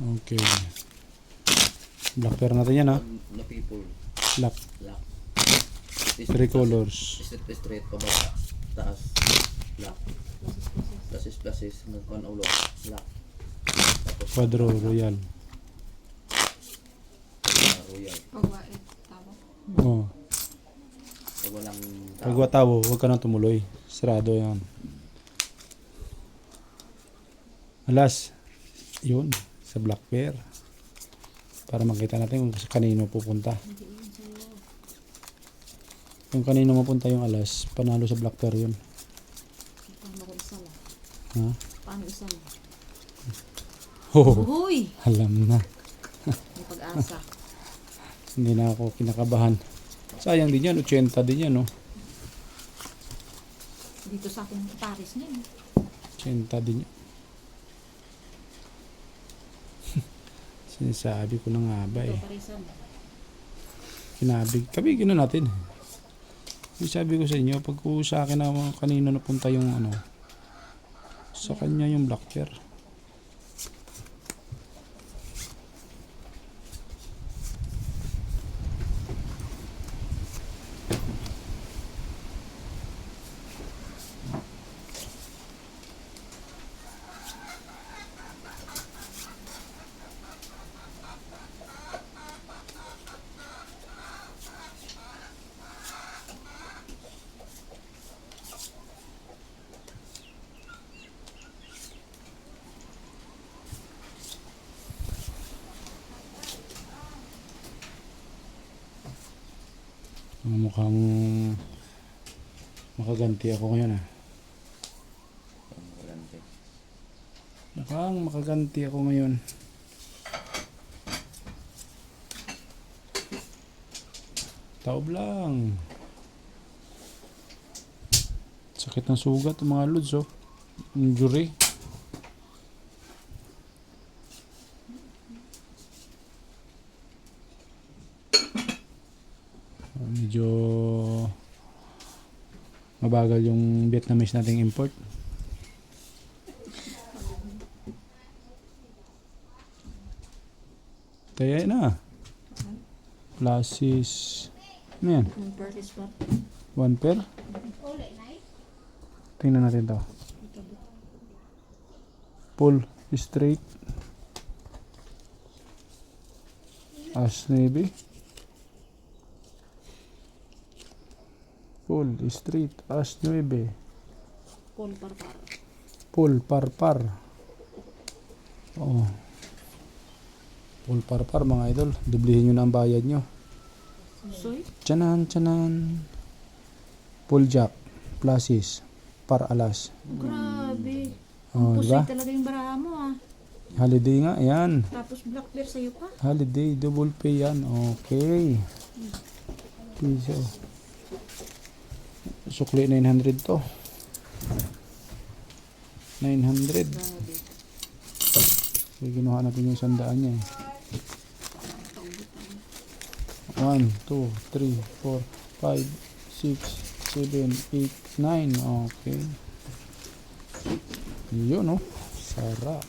Okay. Black pair natin yan, ha? Na people. Black. Black. 3 colors. Straight pa ba? Taas. Black. Plasis. Nagpan ulo. Black. Tapos Quadro, royal. royal. Pagwait, tama. Oh. Pag walang Pag watawo, huwag ka nang tumuloy. Sarado yan. Alas. Yun. Sa black pair. Para makita natin kung kanino pupunta. Kung kanino mapunta yung alas, panalo sa black pair yun. Paano ko isa lang? Ha? Paano isa lang? Oh, Uy! alam na. May pag-asa. Hindi na ako kinakabahan. Sayang din yan. 80 din yan, no? Dito sa akin Paris niya. 80 din yan. Sinasabi ko na nga ba eh. Ito Parisan. Kinabig. Kabigin na natin. Yung sabi ko sa inyo, pag sa akin na kanino napunta yung ano, sa kanya yung black pair. Mukhang makaganti ako ngayon, ah. Magante. Mukhang makaganti ako ngayon. Taob lang. Sakit ng sugat mga lods, oh. Injury. Medyo mabagal yung Vietnamese nating import. Kaya na. Plasis. Ano yan? Yung Paris pa. 1 pair? Tingnan natin to. Full straight. As navy. Full straight as 9. Paul Parpar. Full parpar. Oo. Full parpar mga idol. Dublihin nyo na ang bayad nyo. Soy? Tiyanan. Full jack. Plasis. Par alas. Grabe. Oh, Pusoy diba? talaga yung baraha mo ah. Holiday nga. Yan. Tapos black bear sa'yo pa. Holiday. Double pay yan. Okay. Piso. Sukli 900 to. 900. Grabe. So, kinuha natin yung 100 niya eh. 1, 2, 3, 4, 5, 6, 7, 8, 9. Okay. Yun, no? Sarap.